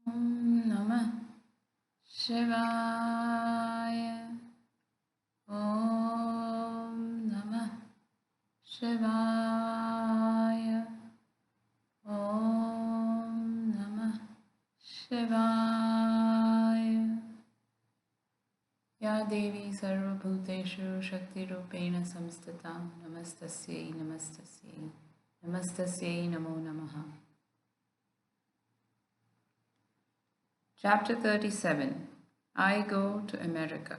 Namah Shivaya. Om Namah Shivaya. Om Namah Shivaya. Ya Devi Sarvabhuteshu Shaktirupena Samstata. Namastasyai Namastasyai Namastasyai Namo Namaha. Chapter 37. I Go to America.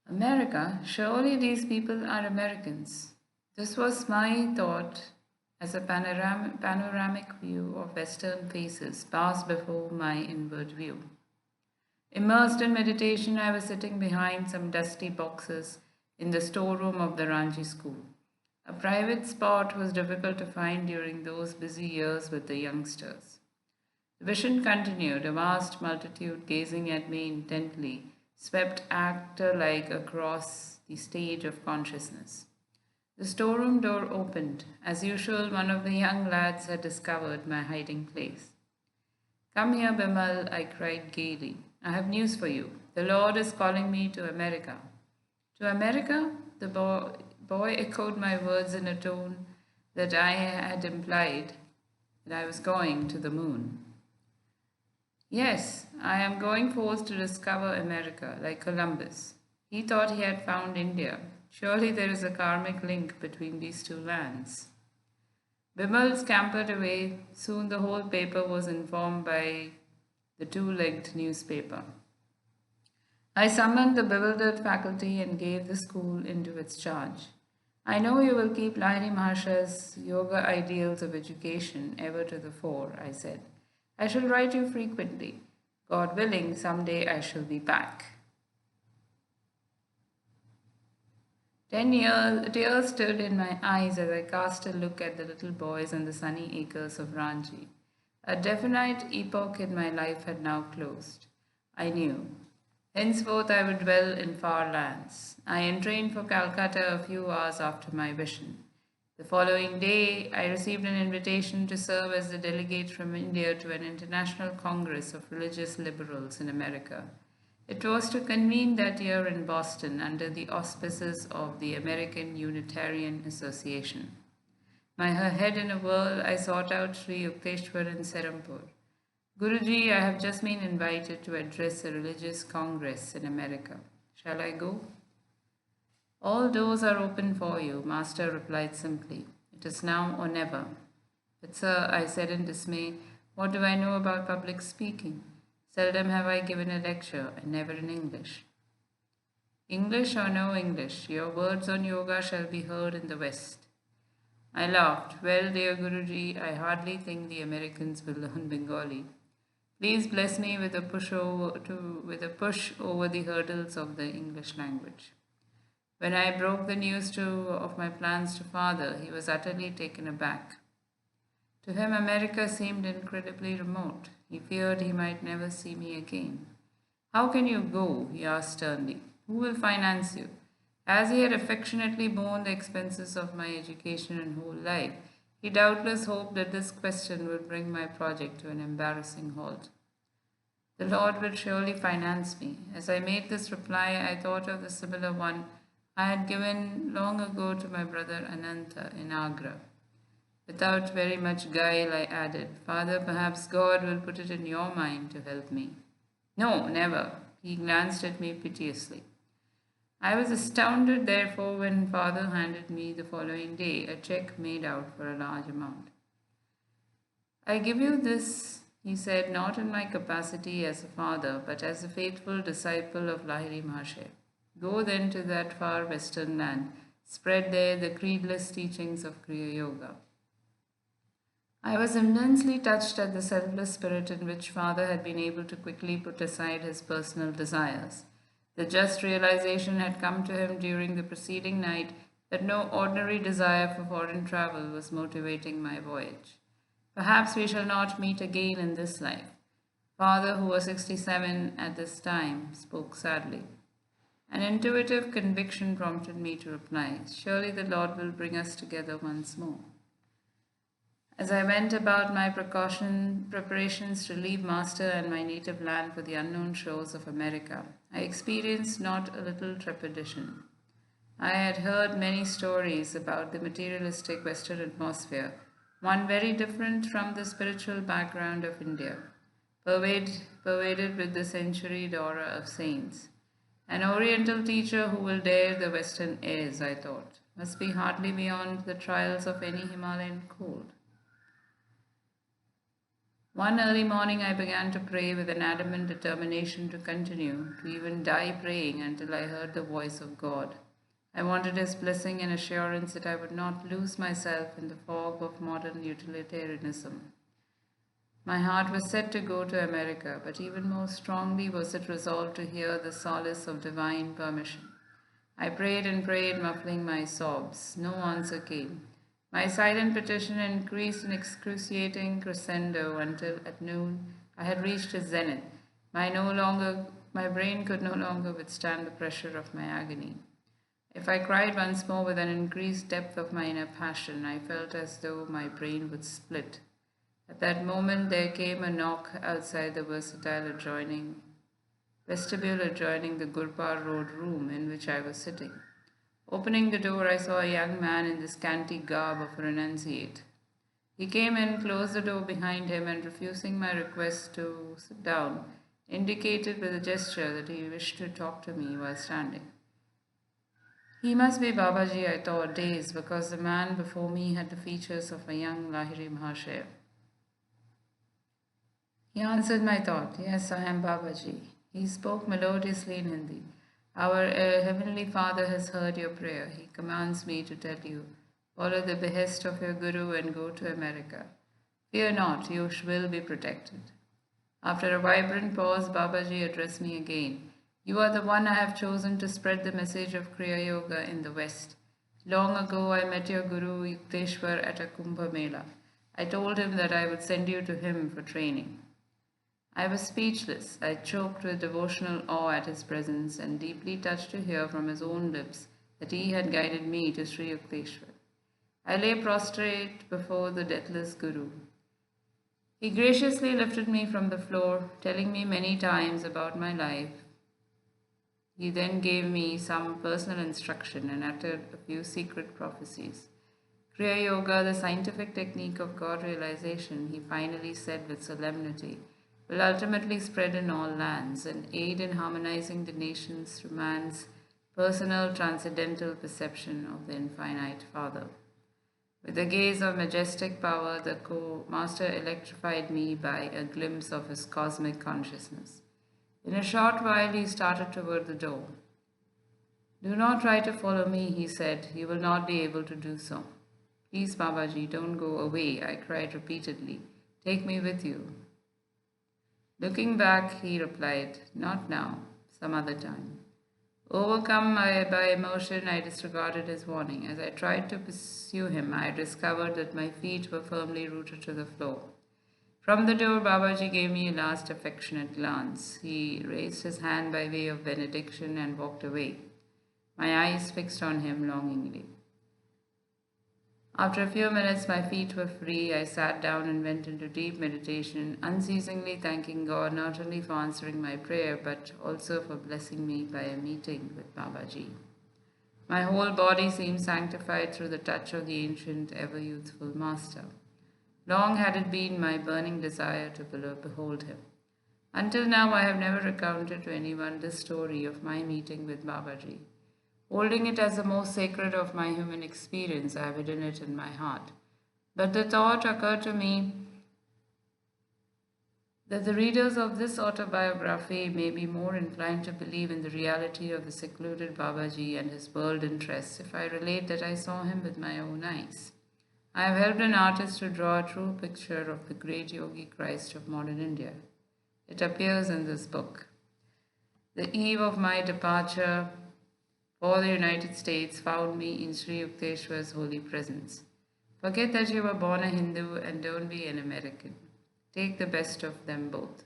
America? Surely these people are Americans. This was my thought as a panoramic view of Western faces passed before my inward view. Immersed in meditation, I was sitting behind some dusty boxes in the storeroom of the Ranchi school. A private spot was difficult to find during those busy years with the youngsters. The vision continued, a vast multitude gazing at me intently, swept actor-like across the stage of consciousness. The storeroom door opened. As usual, one of the young lads had discovered my hiding place. "Come here, Bimal," I cried gaily. "I have news for you. The Lord is calling me to America." "To America?" The boy echoed my words in a tone that I had implied that I was going to the moon. "Yes, I am going forth to discover America, like Columbus. He thought he had found India. Surely there is a karmic link between these two lands." Bimal scampered away. Soon the whole paper was informed by the two-legged newspaper. I summoned the bewildered faculty and gave the school into its charge. "I know you will keep Lahiri Maharsh's yoga ideals of education ever to the fore," I said. "I shall write you frequently. God willing, someday I shall be back." Tears stood in my eyes as I cast a look at the little boys and the sunny acres of Ranchi. A definite epoch in my life had now closed. I knew. Henceforth I would dwell in far lands. I entrained for Calcutta a few hours after my vision. The following day, I received an invitation to serve as the delegate from India to an international congress of religious liberals in America. It was to convene that year in Boston under the auspices of the American Unitarian Association. My head in a whirl, I sought out Sri Yukteswar in Serampur. "Guruji, I have just been invited to address a religious congress in America. Shall I go?" "All doors are open for you," Master replied simply. "It is now or never." "But sir," I said in dismay, "what do I know about public speaking? Seldom have I given a lecture, and never in English." "English or no English, your words on yoga shall be heard in the West." I laughed. "Well, dear Guruji, I hardly think the Americans will learn Bengali. Please bless me with a push over the hurdles of the English language." When I broke the news of my plans to father, he was utterly taken aback. To him, America seemed incredibly remote. He feared he might never see me again. "How can you go?" he asked sternly. "Who will finance you?" As he had affectionately borne the expenses of my education and whole life, he doubtless hoped that this question would bring my project to an embarrassing halt. "The Lord will surely finance me." As I made this reply, I thought of the similar one I had given long ago to my brother Ananta in Agra. Without very much guile, I added, "Father, perhaps God will put it in your mind to help me." "No, never." He glanced at me piteously. I was astounded, therefore, when father handed me the following day a check made out for a large amount. "I give you this," he said, "not in my capacity as a father, but as a faithful disciple of Lahiri Maharshi. Go then to that far western land. Spread there the creedless teachings of Kriya Yoga." I was immensely touched at the selfless spirit in which father had been able to quickly put aside his personal desires. The just realization had come to him during the preceding night that no ordinary desire for foreign travel was motivating my voyage. "Perhaps we shall not meet again in this life." Father, who was 67 at this time, spoke sadly. An intuitive conviction prompted me to reply, "Surely the Lord will bring us together once more." As I went about my preparations to leave Master and my native land for the unknown shores of America, I experienced not a little trepidation. I had heard many stories about the materialistic Western atmosphere, one very different from the spiritual background of India, pervaded with the centuried aura of saints. An Oriental teacher who will dare the Western airs, I thought, must be hardly beyond the trials of any Himalayan cold. One early morning I began to pray with an adamant determination to continue, to even die praying until I heard the voice of God. I wanted His blessing and assurance that I would not lose myself in the fog of modern utilitarianism. My heart was set to go to America, but even more strongly was it resolved to hear the solace of divine permission. I prayed and prayed, muffling my sobs. No answer came. My silent petition increased in excruciating crescendo until at noon I had reached its zenith. My brain could no longer withstand the pressure of my agony. If I cried once more with an increased depth of my inner passion, I felt as though my brain would split. At that moment there came a knock outside the vestibule adjoining the Gurpar Road room in which I was sitting. Opening the door, I saw a young man in the scanty garb of a renunciate. He came in, closed the door behind him, and refusing my request to sit down, indicated with a gesture that he wished to talk to me while standing. He must be Babaji, I thought, dazed, because the man before me had the features of a young Lahiri Mahashaya. He answered my thought. Yes, I am Babaji. He spoke melodiously in Hindi. Our Heavenly Father has heard your prayer. He commands me to tell you, follow the behest of your Guru and go to America. Fear not, you will be protected. After a vibrant pause, Babaji addressed me again. You are the one I have chosen to spread the message of Kriya Yoga in the West. Long ago, I met your Guru Yukteswar at a Kumbh Mela. I told him that I would send you to him for training. I was speechless. I choked with devotional awe at his presence and deeply touched to hear from his own lips that he had guided me to Sri Yukteswar. I lay prostrate before the deathless Guru. He graciously lifted me from the floor, telling me many times about my life. He then gave me some personal instruction and uttered a few secret prophecies. Kriya Yoga, the scientific technique of God realization, he finally said with solemnity, will ultimately spread in all lands and aid in harmonizing the nations through man's personal transcendental perception of the infinite Father. With a gaze of majestic power, the Master electrified me by a glimpse of his cosmic consciousness. In a short while, he started toward the door. Do not try to follow me, he said. You will not be able to do so. Please, Babaji, don't go away, I cried repeatedly. Take me with you. Looking back, he replied, not now, some other time. Overcome by emotion, I disregarded his warning. As I tried to pursue him, I discovered that my feet were firmly rooted to the floor. From the door, Babaji gave me a last affectionate glance. He raised his hand by way of benediction and walked away, my eyes fixed on him longingly. After a few minutes, my feet were free. I sat down and went into deep meditation, unceasingly thanking God not only for answering my prayer, but also for blessing me by a meeting with Babaji. My whole body seemed sanctified through the touch of the ancient, ever-youthful Master. Long had it been my burning desire to behold him. Until now, I have never recounted to anyone this story of my meeting with Babaji. Holding it as the most sacred of my human experience, I have hidden it in my heart. But the thought occurred to me that the readers of this autobiography may be more inclined to believe in the reality of the secluded Babaji and his world interests if I relate that I saw him with my own eyes. I have helped an artist to draw a true picture of the great Yogi Christ of modern India. It appears in this book. The eve of my departure for the United States found me in Sri Yukteswar's holy presence. Forget that you were born a Hindu and don't be an American. Take the best of them both.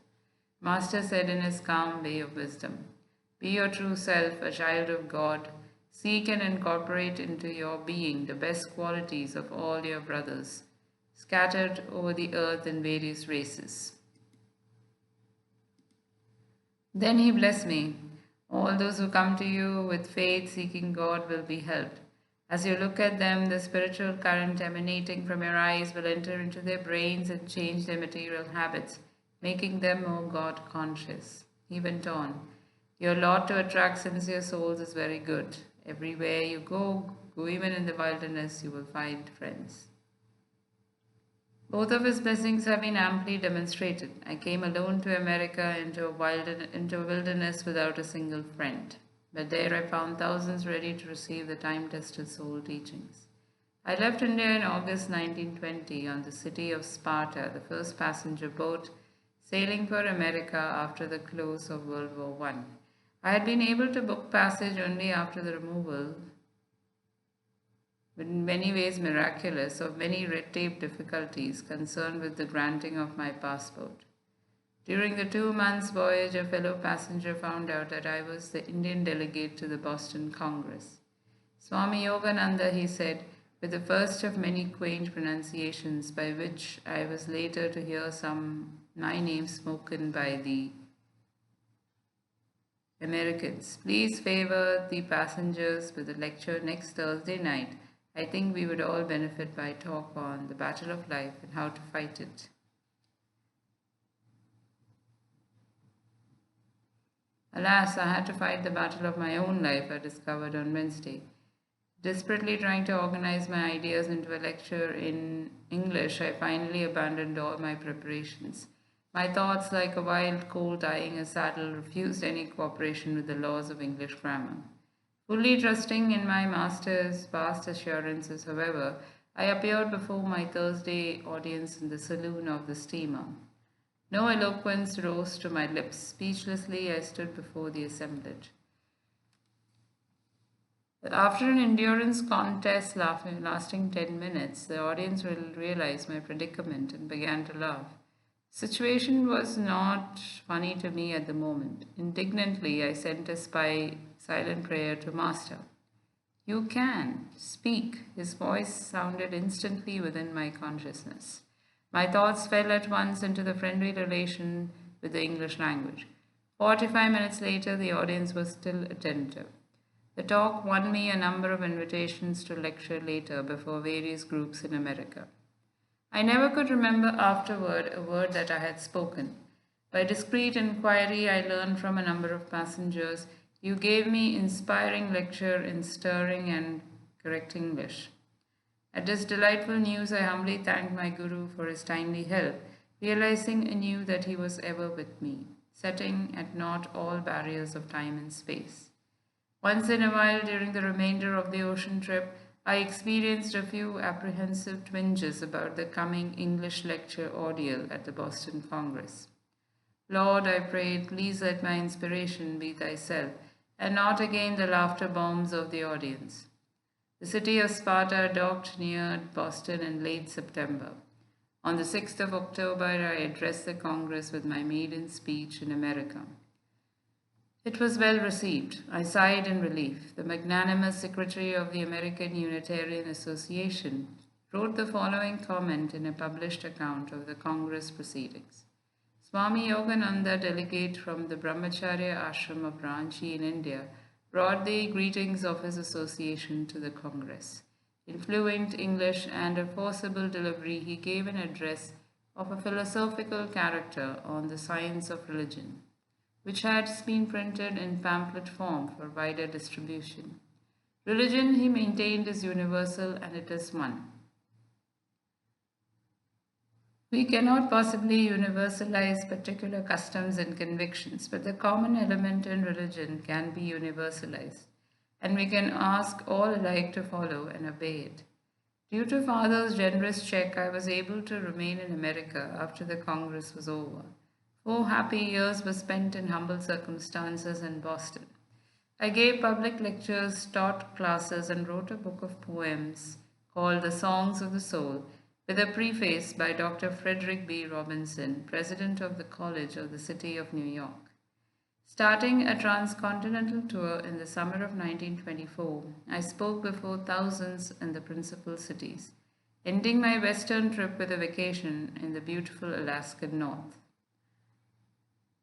Master said in his calm way of wisdom, be your true self, a child of God. Seek and incorporate into your being the best qualities of all your brothers. scattered over the earth in various races. Then he blessed me. All those who come to you with faith seeking God will be helped. As you look at them, the spiritual current emanating from your eyes will enter into their brains and change their material habits, making them more God conscious. He went on, your lot to attract sincere souls is very good. Everywhere you go even in the wilderness, you will find friends. Both of his blessings have been amply demonstrated. I came alone to America into a wilderness without a single friend. But there I found thousands ready to receive the time-tested soul teachings. I left India in August 1920 on the city of Sparta, the first passenger boat, sailing for America after the close of World War I. I had been able to book passage only after the removal, in many ways miraculous, of many red tape difficulties concerned with the granting of my passport. During the 2 months voyage, a fellow passenger found out that I was the Indian delegate to the Boston Congress. Swami Yogananda, he said, with the first of many quaint pronunciations by which I was later to hear my name spoken by the Americans. Please favor the passengers with a lecture next Thursday night. I think we would all benefit by talk on the battle of life and how to fight it. Alas, I had to fight the battle of my own life, I discovered on Wednesday. Desperately trying to organize my ideas into a lecture in English, I finally abandoned all my preparations. My thoughts, like a wild colt eyeing a saddle, refused any cooperation with the laws of English grammar. Fully trusting in my master's vast assurances, however, I appeared before my Thursday audience in the saloon of the steamer. No eloquence rose to my lips. Speechlessly, I stood before the assemblage. After an endurance contest lasting 10 minutes, the audience realized my predicament and began to laugh. The situation was not funny to me at the moment. Indignantly, I sent a silent prayer to Master. You can speak. His voice sounded instantly within my consciousness. My thoughts fell at once into the friendly relation with the English language. 45 minutes later, the audience was still attentive. The talk won me a number of invitations to lecture later before various groups in America. I never could remember afterward a word that I had spoken. By discreet inquiry, I learned from a number of passengers, you gave me inspiring lecture in stirring and correct English. At this delightful news, I humbly thanked my Guru for his timely help, realizing anew that he was ever with me, setting at naught all barriers of time and space. Once in a while during the remainder of the ocean trip, I experienced a few apprehensive twinges about the coming English lecture ordeal at the Boston Congress. Lord, I prayed, please let my inspiration be thyself, and not again the laughter bombs of the audience. The city of Sparta docked near Boston in late September. On the 6th of October, I addressed the Congress with my maiden speech in America. It was well received. I sighed in relief. The magnanimous secretary of the American Unitarian Association wrote the following comment in a published account of the Congress proceedings. Swami Yogananda, delegate from the Brahmacharya ashram of Ranchi in India, brought the greetings of his association to the Congress. In fluent English and a forcible delivery, he gave an address of a philosophical character on the science of religion, which had been printed in pamphlet form for wider distribution. Religion, he maintained, is universal and it is one. We cannot possibly universalize particular customs and convictions, but the common element in religion can be universalized, and we can ask all alike to follow and obey it. Due to Father's generous check, I was able to remain in America after the Congress was over. 4 happy years were spent in humble circumstances in Boston. I gave public lectures, taught classes, and wrote a book of poems called The Songs of the Soul, with a preface by Dr. Frederick B. Robinson, president of the College of the City of New York. Starting a transcontinental tour in the summer of 1924, I spoke before thousands in the principal cities. ending my western trip with a vacation in the beautiful Alaskan North.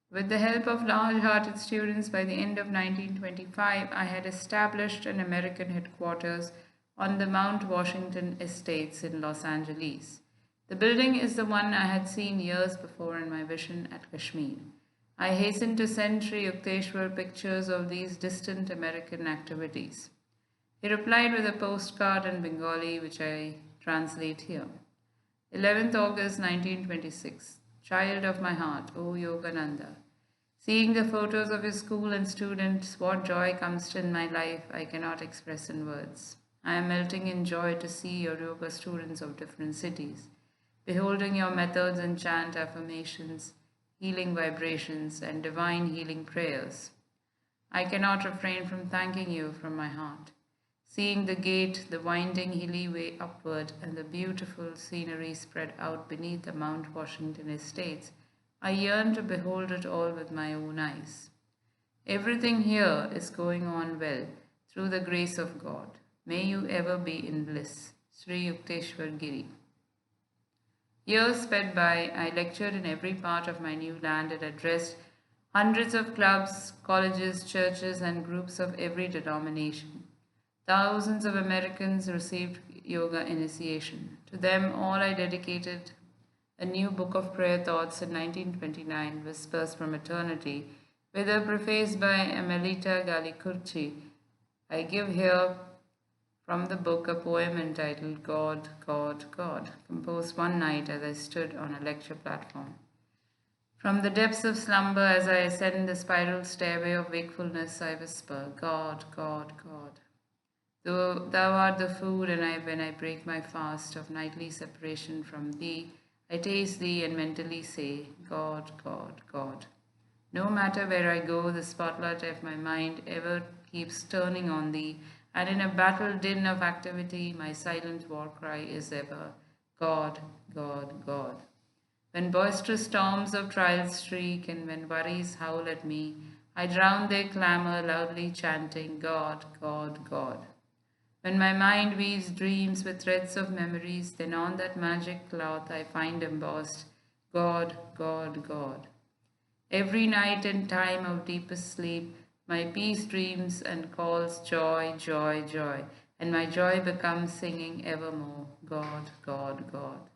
With the help of large-hearted students, by the end of 1925, I had established an American headquarters on the Mount Washington Estates in Los Angeles. The building is the one I had seen years before in my vision at Kashmir. I hastened to send Sri Yukteswar pictures of these distant American activities. He replied with a postcard in Bengali, which I translate here. 11th August 1926. Child of my heart, O Yogananda. Seeing the photos of your school and students, what joy comes in my life I cannot express in words. I am melting in joy to see your yoga students of different cities, beholding your methods and chant affirmations, healing vibrations, and divine healing prayers. I cannot refrain from thanking you from my heart. Seeing the gate, the winding hilly way upward, and the beautiful scenery spread out beneath the Mount Washington Estates, I yearn to behold it all with my own eyes. Everything here is going on well through the grace of God. May you ever be in bliss. Sri Yukteswar Giri. Years sped by, I lectured in every part of my new land and addressed hundreds of clubs, colleges, churches, and groups of every denomination. Thousands of Americans received yoga initiation. To them all I dedicated a new book of prayer thoughts in 1929, Whispers from Eternity, with a preface by Amelita Gallicurci. I give here from the book a poem entitled God, God, God, composed one night as I stood on a lecture platform. From the depths of slumber, as I ascend the spiral stairway of wakefulness, I whisper, God, God, God. Thou art the food, and when I break my fast of nightly separation from thee, I taste thee and mentally say, God, God, God. No matter where I go, the spotlight of my mind ever keeps turning on thee, and in a battle din of activity, my silent war cry is ever, God, God, God. When boisterous storms of trials shriek, and when worries howl at me, I drown their clamor, loudly chanting, God, God, God. When my mind weaves dreams with threads of memories, then on that magic cloth I find embossed, God, God, God. Every night in time of deepest sleep, my peace dreams and calls joy, joy, joy, and my joy becomes singing evermore, God, God, God.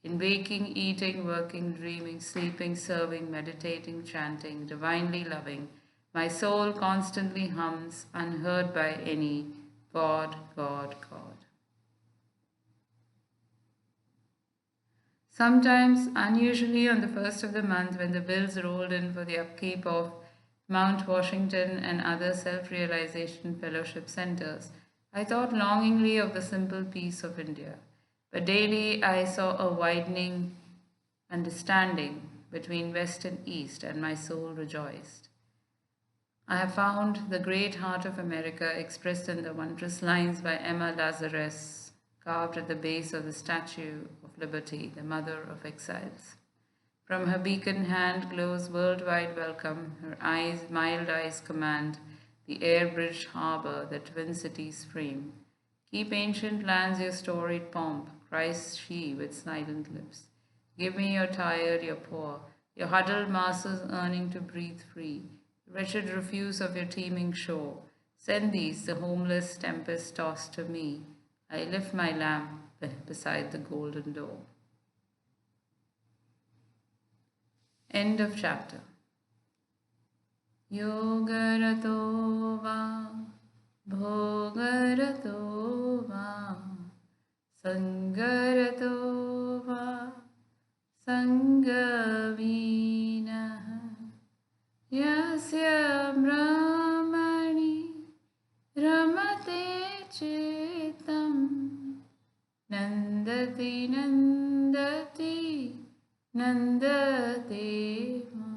In waking, eating, working, dreaming, sleeping, serving, meditating, chanting, divinely loving, my soul constantly hums, unheard by any, God, God, God. Sometimes, unusually on the first of the month when the bills rolled in for the upkeep of Mount Washington and other self-realization fellowship centers, I thought longingly of the simple peace of India. But daily I saw a widening understanding between West and East, and my soul rejoiced. I have found the great heart of America expressed in the wondrous lines by Emma Lazarus, carved at the base of the Statue of Liberty, the mother of exiles. From her beacon hand glows worldwide welcome, her eyes, mild eyes command the air-bridged harbor that twin cities frame. Keep ancient lands your storied pomp, cries she with silent lips. Give me your tired, your poor, your huddled masses yearning to breathe free, wretched refuse of your teeming shore. Send these, the homeless tempest tossed to me. I lift my lamp beside the golden door. End of chapter. Yogarato va, bhogarato va, sangarato va, sangavina, yasya brahmani ramate chetam, nandati nandati nandate ma.